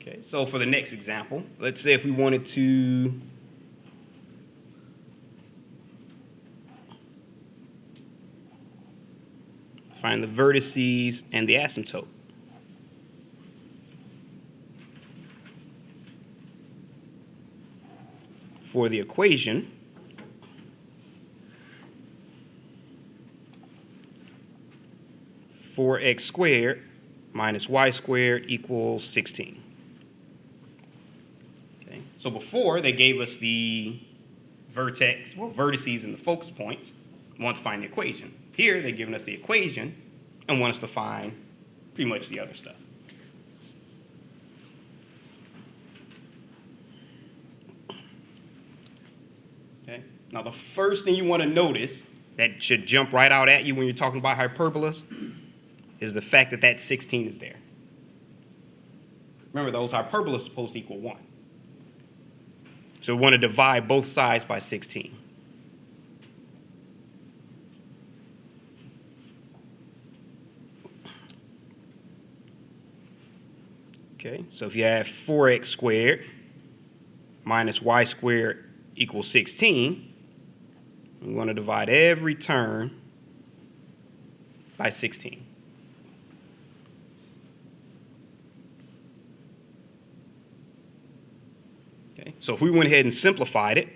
Okay, so for the next example, let's say if we wanted to find the vertices and the asymptote. For the equation, four x squared minus y squared equals 16. Okay, so before they gave us the vertices and the focus points, we want to find the equation. Here they're giving us the equation and want us to find pretty much the other stuff. Okay. Now the first thing you want to notice that should jump right out at you when you're talking about hyperbolas is the fact that that 16 is there. Remember, those hyperbolas are supposed to equal 1. So we want to divide both sides by 16. Okay, so if you have 4x squared minus y squared equals 16, we want to divide every term by 16. Okay, so if we went ahead and simplified it,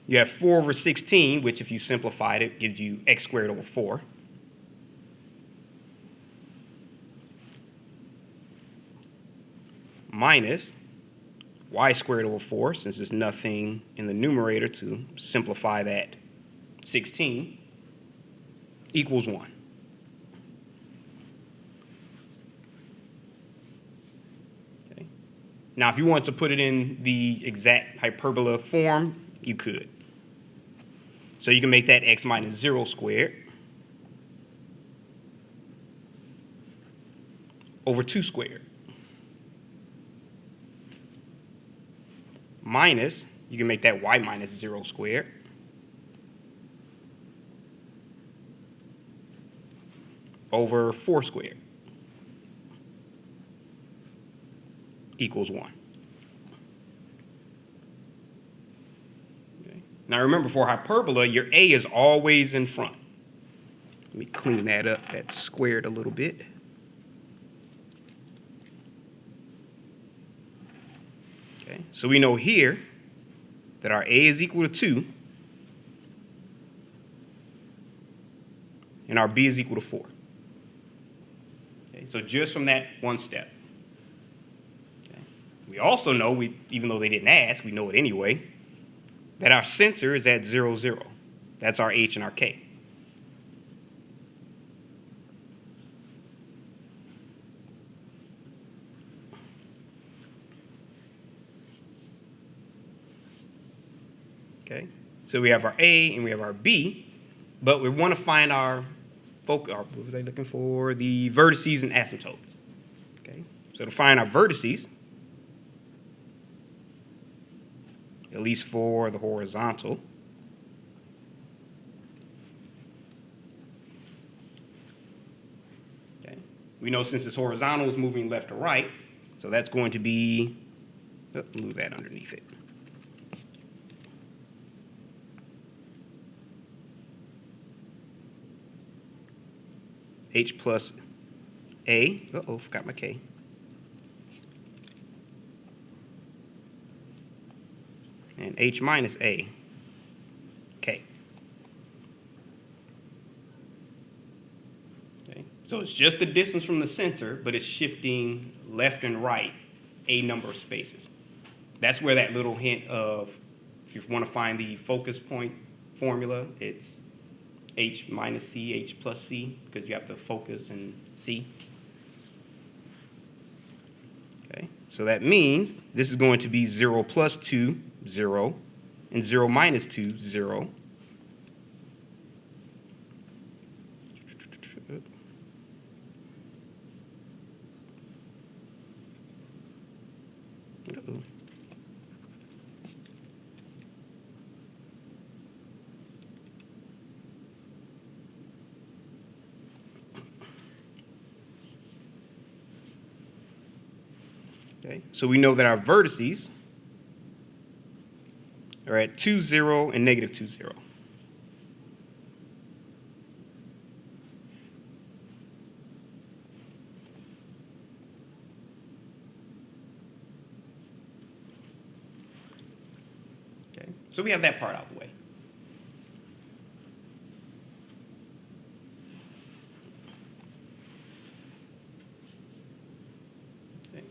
you have 4 over 16, which if you simplified it, gives you x squared over 4. Minus y squared over 4, since there's nothing in the numerator to simplify that 16, equals 1. Okay. Now, if you want to put it in the exact hyperbola form, you could. So you can make that x minus 0 squared over 2 squared. Minus, you can make that y minus 0 squared over 4 squared equals 1. Okay. Now remember, for hyperbola, your a is always in front. Let me clean that up. That's squared a little bit. Okay. So we know here that our a is equal to 2 and our b is equal to 4. Okay. So just from that one step. Okay. We also know, even though they didn't ask, we know it anyway, that our center is at 0, 0. That's our h and our k. Okay, so we have our A and we have our B, but we want to find our focus. What was I looking for? The vertices and asymptotes. Okay, so to find our vertices, at least for the horizontal, okay, we know since it's horizontal, it's moving left to right, so that's going to be, move that underneath it. H plus A, forgot my K. And H minus A, K. Okay, so it's just the distance from the center, but it's shifting left and right a number of spaces. That's where that little hint of, if you want to find the focus point formula, it's H minus C, H plus C, because you have to focus and C. Okay, so that means this is going to be 0 plus 2, 0, and 0 minus 2, 0. Uh-oh. Okay, so we know that our vertices are at 2, 0, and negative 2, 0. Okay, so we have that part out of the way. Okay.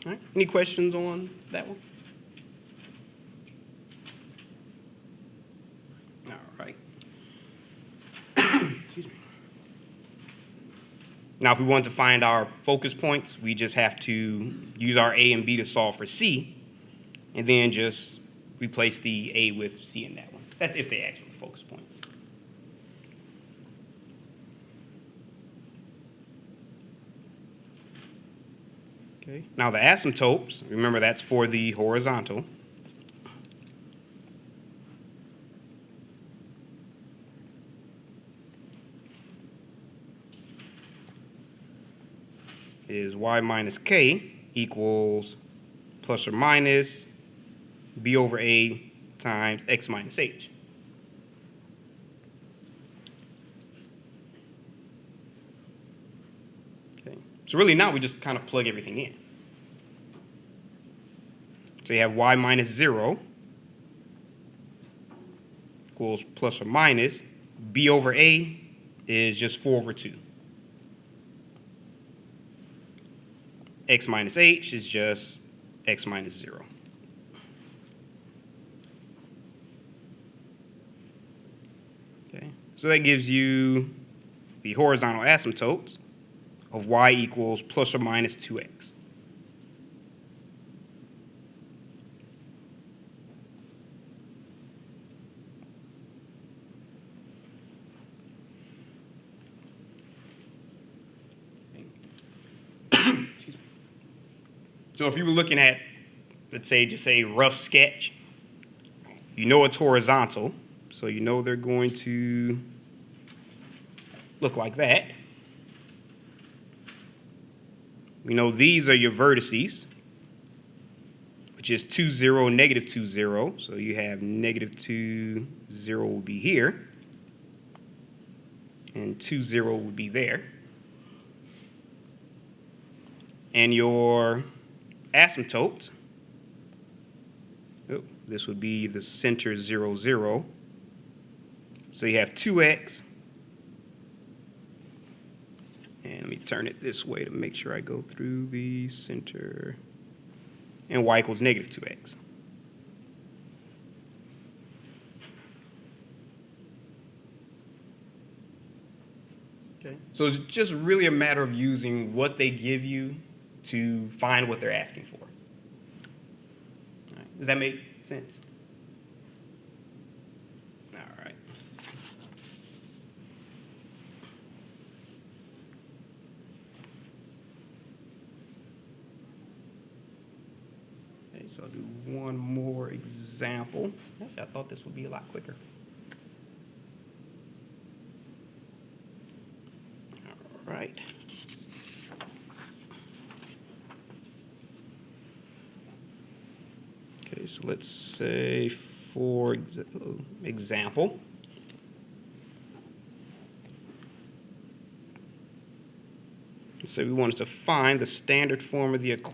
All right, any questions on that one? All right. Excuse me. Now, if we want to find our focus points, we just have to use our A and B to solve for C, and then just replace the A with C in that one. That's if they ask for the focus point. Okay. Now the asymptotes, remember that's for the horizontal. Is y minus k equals plus or minus b over a times x minus h. Okay. So really now we just kind of plug everything in. So you have y minus 0 equals plus or minus b over a is just 4 over 2. X minus h is just x minus 0. Okay, so that gives you the horizontal asymptotes of y equals plus or minus 2x. So if you were looking at, let's say, just a rough sketch, you know it's horizontal, so you know they're going to look like that. We know these are your vertices, which is 2, 0, negative 2, 0. So you have negative 2, 0 will be here, and 2, 0 will be there. And your asymptotes, this would be the center 0, 0. So you have 2x, and let me turn it this way to make sure I go through the center, and y equals negative 2x. Okay. So it's just really a matter of using what they give you to find what they're asking for. All right. Does that make sense? All right. Okay, so I'll do one more example. Actually, I thought this would be a lot quicker. All right. Okay, so let's say, for example, so we wanted to find the standard form of the equation.